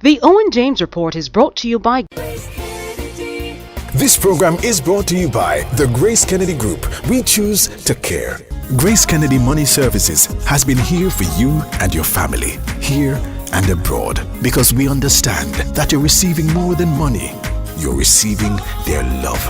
The Owen James Report is brought to you by This program is brought to you by the Grace Kennedy Group. We choose to care. Grace Kennedy Money Services has been here for you and your family, here and abroad, because we understand that you're receiving more than money. You're receiving their love.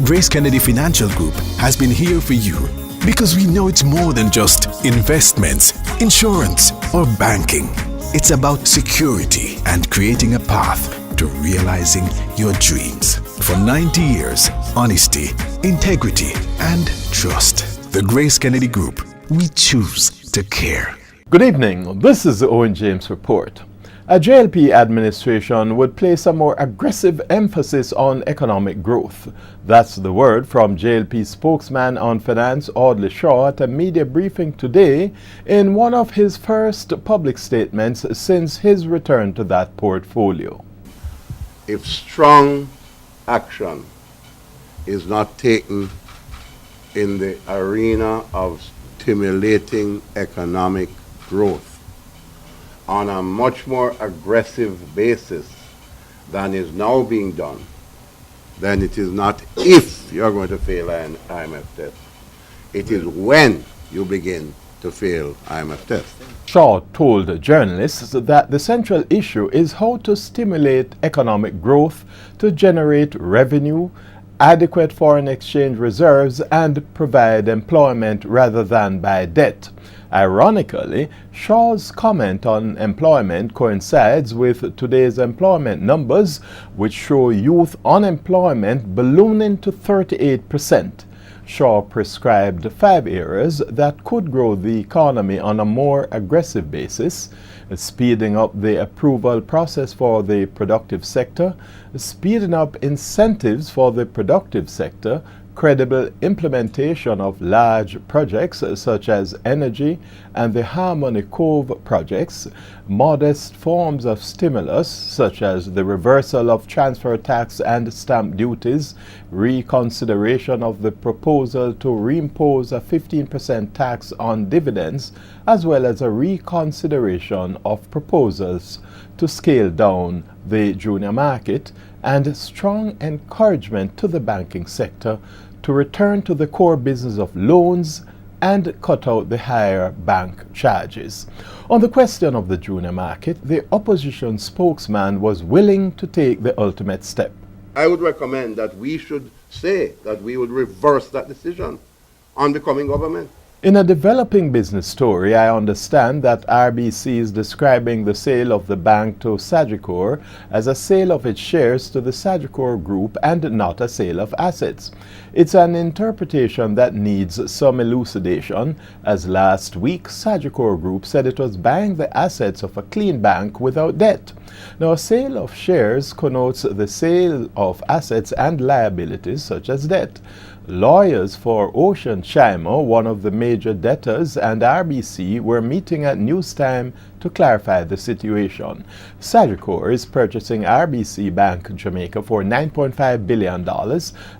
Grace Kennedy Financial Group has been here for you because we know it's more than just investments, insurance, or banking. It's about security and creating a path to realizing your dreams. For 90 years, honesty, integrity, and trust. The Grace Kennedy Group, we choose to care. Good evening, this is the Owen James Report. A JLP administration would place a more aggressive emphasis on economic growth. That's the word from JLP Spokesman on Finance Audley Shaw at a media briefing today in one of his first public statements since his return to that portfolio. If strong action is not taken in the arena of stimulating economic growth on a much more aggressive basis than is now being done, then it is not if you're going to fail an IMF test. It is when you begin to fail IMF test. Shaw told journalists that the central issue is how to stimulate economic growth to generate revenue, adequate foreign exchange reserves, and provide employment rather than buy debt. Ironically, Shaw's comment on employment coincides with today's employment numbers, which show youth unemployment ballooning to 38%. Shaw prescribed 5 areas that could grow the economy on a more aggressive basis: speeding up the approval process for the productive sector, speeding up incentives for the productive sector, credible implementation of large projects such as energy and the Harmony Cove projects, modest forms of stimulus such as the reversal of transfer tax and stamp duties, reconsideration of the proposal to reimpose a 15% tax on dividends, as well as a reconsideration of proposals to scale down the junior market, and strong encouragement to the banking sector to return to the core business of loans and cut out the higher bank charges. On the question of the junior market, the opposition spokesman was willing to take the ultimate step. I would recommend that we should say that we would reverse that decision on the coming government. In a developing business story, I understand that RBC is describing the sale of the bank to Sagicor as a sale of its shares to the Sagicor Group and not a sale of assets. It's an interpretation that needs some elucidation, as last week Sagicor Group said it was buying the assets of a clean bank without debt. Now, a sale of shares connotes the sale of assets and liabilities such as debt. Lawyers for Ocean Chima, one of the major debtors, and RBC were meeting at Newstime to clarify the situation. Sagicor is purchasing RBC Bank Jamaica for $9.5 billion,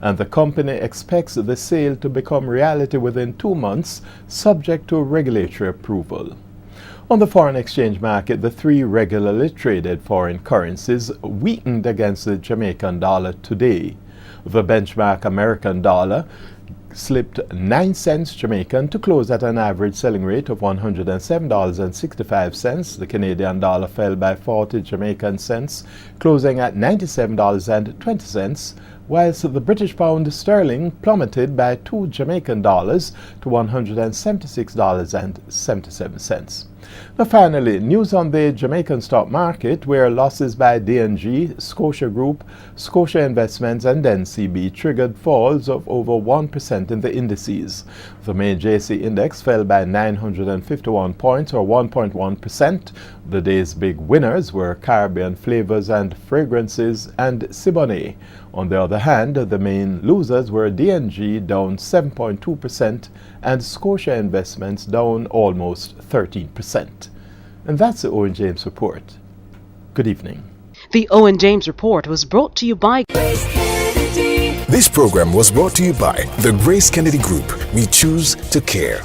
and the company expects the sale to become reality within 2 months, subject to regulatory approval. On the foreign exchange market, the 3 regularly traded foreign currencies weakened against the Jamaican dollar today. The benchmark American dollar slipped 9 cents Jamaican to close at an average selling rate of $107.65. The Canadian dollar fell by 40 Jamaican cents, closing at $97.20, whilst the British pound sterling plummeted by 2 Jamaican dollars to $176.77. Now finally, news on the Jamaican stock market, where losses by D&G, Scotia Group, Scotia Investments and NCB triggered falls of over 1% in the indices. The main JC index fell by 951 points or 1.1%. The day's big winners were Caribbean Flavors and Fragrances and Siboney. On the other hand, the main losers were D&G down 7.2% and Scotia Investments down almost 13%. And that's the Owen James Report. Good evening. The Owen James Report was brought to you by This program was brought to you by the Grace Kennedy Group. We choose to care.